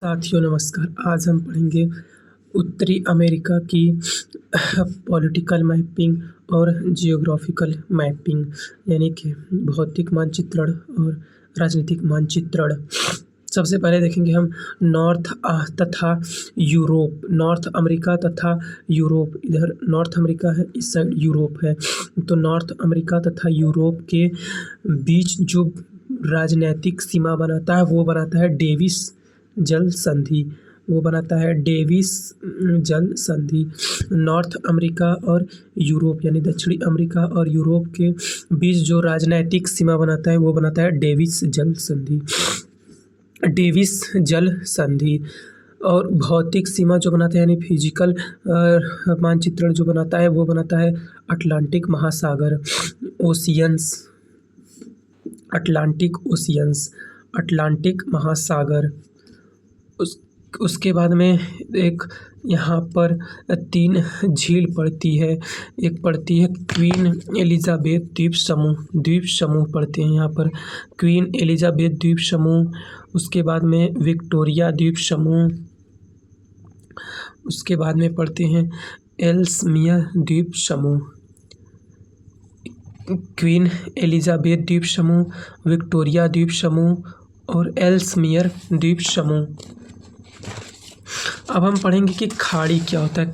साथियों नमस्कार। आज हम पढ़ेंगे उत्तरी अमेरिका की पॉलिटिकल मैपिंग और जियोग्राफिकल मैपिंग यानी कि भौतिक मानचित्रण और राजनीतिक मानचित्रण। सबसे पहले देखेंगे हम तथा यूरोप, नॉर्थ अमेरिका तथा यूरोप। इधर नॉर्थ अमेरिका है, इस साइड यूरोप है। तो नॉर्थ अमेरिका तथा यूरोप के बीच जो राजनैतिक सीमा बनाता है वो बनाता है डेविस जल संधि। जल संधि। नॉर्थ अमेरिका और यूरोप यानी दक्षिणी अमेरिका और यूरोप के बीच जो राजनैतिक सीमा बनाता है वो बनाता है डेविस जल संधि। डेविस जल संधि। और भौतिक सीमा जो बनाता है यानी फिजिकल मानचित्रण जो बनाता है वो बनाता है अटलांटिक महासागर, ओशियंस, अटलांटिक महासागर। उसके बाद में एक यहाँ पर 3 झील पड़ती है। एक पड़ती है क्वीन एलिजाबेथ द्वीप समूह पड़ते हैं यहाँ पर, क्वीन एलिजाबेथ द्वीप समूह। उसके बाद में विक्टोरिया द्वीप समूह। उसके बाद में पड़ते हैं एल्समियर द्वीप समूह। क्वीन एलिजाबेथ द्वीप समूह, विक्टोरिया द्वीप समूह और एल्समियर द्वीप समूह। अब हम पढ़ेंगे कि खाड़ी क्या होता है।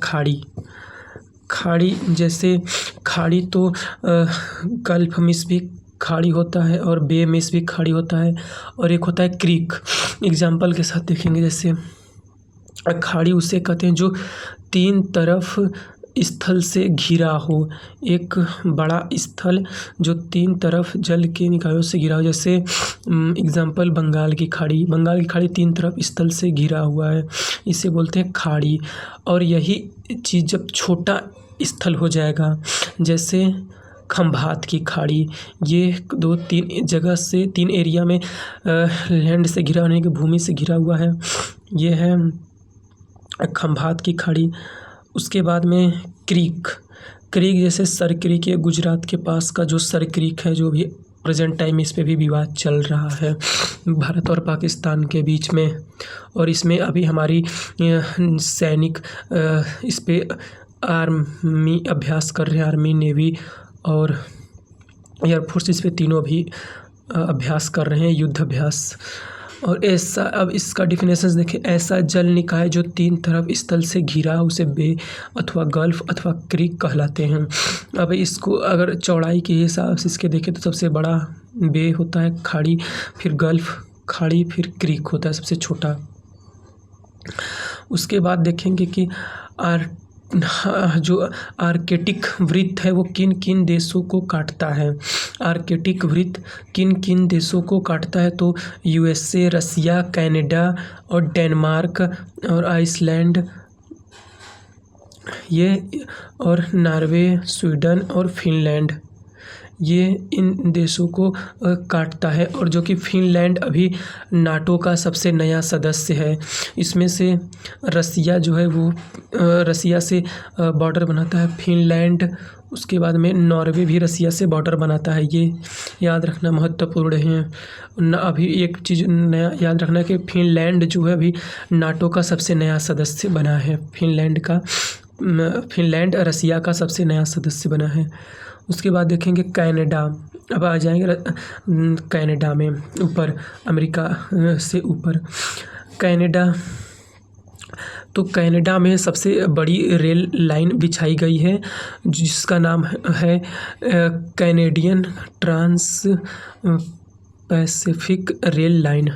खाड़ी जैसे खाड़ी तो गल्फ में भी खाड़ी होता है और बे में भी खाड़ी होता है, और एक होता है क्रीक। एग्जाम्पल के साथ देखेंगे, जैसे खाड़ी उसे कहते हैं जो 3 तरफ स्थल से घिरा हो। एक बड़ा स्थल जो 3 तरफ जल के निकायों से घिरा हो, जैसे एग्जाम्पल बंगाल की खाड़ी 3 तरफ स्थल से घिरा हुआ है, इसे बोलते हैं खाड़ी। और यही चीज़ जब छोटा स्थल हो जाएगा, जैसे खंभात की खाड़ी, ये 2-3 जगह से 3 एरिया में लैंड से घिरा होने की भूमि से घिरा हुआ है, ये है खंभात की खाड़ी। उसके बाद में क्रीक जैसे सर क्रीक, ये गुजरात के पास का जो सर क्रीक है, जो भी प्रेजेंट टाइम इस पे भी विवाद चल रहा है भारत और पाकिस्तान के बीच में। और इसमें अभी हमारी सैनिक इस पे आर्मी अभ्यास कर रहे हैं, आर्मी, नेवी और एयरफोर्स इस पे तीनों भी अभ्यास कर रहे हैं, युद्ध अभ्यास। और ऐसा, अब इसका डिफिनेशंस देखें, ऐसा जल निकाय जो 3 तरफ स्थल से घिरा उसे बे अथवा गल्फ अथवा क्रीक कहलाते हैं। अब इसको अगर चौड़ाई के हिसाब से इसके देखें तो सबसे बड़ा बे होता है खाड़ी, फिर गल्फ खाड़ी, फिर क्रीक होता है सबसे छोटा। उसके बाद देखेंगे कि जो आर्कटिक वृत्त है वो किन किन देशों को काटता है। आर्कटिक वृत्त किन किन देशों को काटता है, तो यूएसए, रसिया, कनाडा और डेनमार्क और आइसलैंड, ये और नॉर्वे, स्वीडन और फिनलैंड, ये इन देशों को काटता है। और जो कि फिनलैंड अभी नाटो का सबसे नया सदस्य है। इसमें से रसिया जो है वो रसिया से बॉर्डर बनाता है, फिनलैंड। उसके बाद में नॉर्वे भी रसिया से बॉर्डर बनाता है, ये याद रखना महत्वपूर्ण है। अभी एक चीज़ नया याद रखना कि फिनलैंड जो है अभी नाटो का सबसे नया सदस्य बना है। फिनलैंड रसिया का सबसे नया सदस्य बना है। उसके बाद देखेंगे कनाडा। अब आ जाएंगे कनाडा में ऊपर, अमेरिका से ऊपर कनाडा। तो कनाडा में सबसे बड़ी रेल लाइन बिछाई गई है जिसका नाम है Canadian trans Pacific rail line.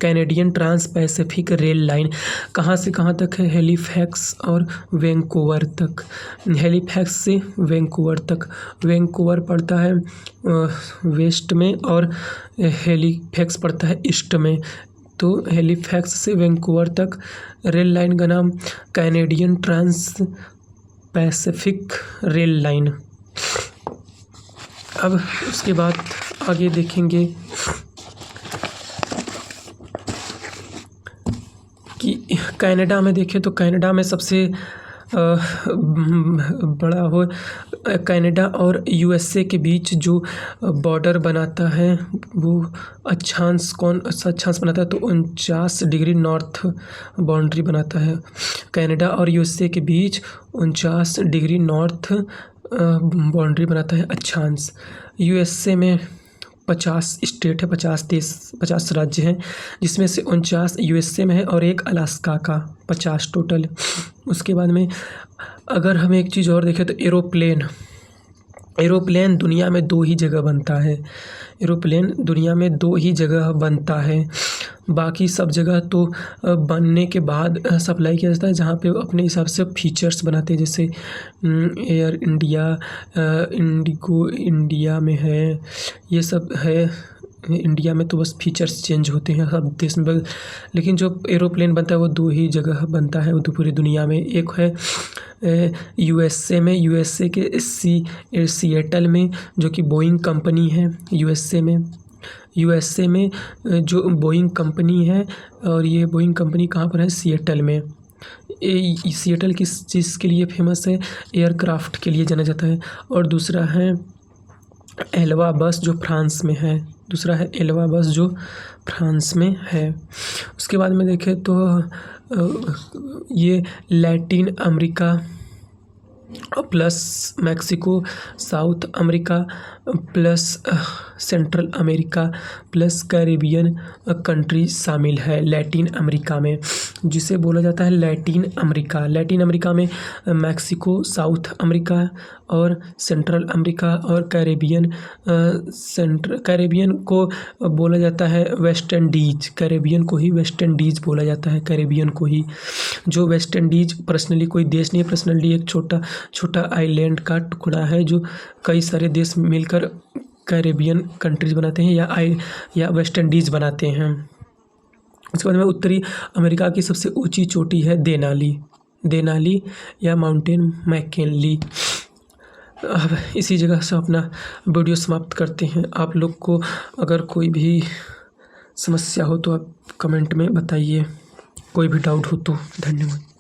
Canadian trans Pacific rail line कहाँ से कहाँ तक है? हैलिफैक्स और वैंकूवर तक। हैलिफैक्स से वैंकूवर तक। वैंकूवर पड़ता है वेस्ट में और हैलिफैक्स पड़ता है ईस्ट में। तो हैलिफैक्स से वैंकूवर तक रेल लाइन का नाम Canadian trans Pacific rail line. अब उसके बाद आगे देखेंगे कि कनाडा में देखें तो कनाडा में सबसे बड़ा हो। कनाडा और यूएसए के बीच जो बॉर्डर बनाता है वो अक्षांश कौन सा अक्षांश बनाता है? तो 49 डिग्री नॉर्थ बाउंड्री बनाता है। कनाडा और यूएसए के बीच 49 डिग्री नॉर्थ बाउंड्री बनाता है अक्षांश। यूएसए में 50 स्टेट है, 50 देश, 50 राज्य हैं, जिसमें से 49 यूएसए में है और एक अलास्का का, 50 टोटल। उसके बाद में अगर हम एक चीज़ और देखें तो एरोप्लेन दुनिया में 2 ही जगह बनता है। एरोप्लेन दुनिया में 2 ही जगह बनता है। बाकी सब जगह तो बनने के बाद सप्लाई किया जाता है, जहाँ पे अपने हिसाब से फीचर्स बनाते हैं। जैसे एयर इंडिया, इंडिगो इंडिया में है, ये सब है। इंडिया में तो बस फीचर्स चेंज होते हैं सब देश में, लेकिन जो एरोप्लेन बनता है वो 2 ही जगह बनता है वो पूरी दुनिया में। एक है यूएसए में, यूएसए के सिएटल में, जो कि बोइंग कंपनी है। यूएसए में जो बोइंग कंपनी है, और ये बोइंग कंपनी कहाँ पर है? सिएटल में। सिएटल किस चीज़ के लिए फेमस है? एयरक्राफ्ट के लिए जाना जाता है। और दूसरा है एल्वा बस, जो फ्रांस में है। उसके बाद में देखें तो ये Latin America plus Mexico, south America plus central America plus Caribbean country शामिल है लैटिन अमेरिका में, जिसे बोला जाता है लैटिन अमेरिका। लैटिन अमेरिका में मैक्सिको, साउथ अमेरिका और सेंट्रल अमेरिका और कैरेबियन को बोला जाता है वेस्ट इंडीज। कैरेबियन को ही वेस्ट इंडीज बोला जाता है, कैरेबियन को ही। जो वेस्ट इंडीज पर्सनली कोई देश नहीं है, पर्सनली एक छोटा आइलैंड का टुकड़ा है, जो कई सारे देश मिलकर कैरेबियन कंट्रीज बनाते हैं या वेस्ट इंडीज बनाते हैं। उसके बाद में उत्तरी अमेरिका की सबसे ऊंची चोटी है देनाली या माउंटेन मैकिनली। अब इसी जगह से अपना वीडियो समाप्त करते हैं। आप लोग को अगर कोई भी समस्या हो तो आप कमेंट में बताइए, कोई भी डाउट हो तो। धन्यवाद।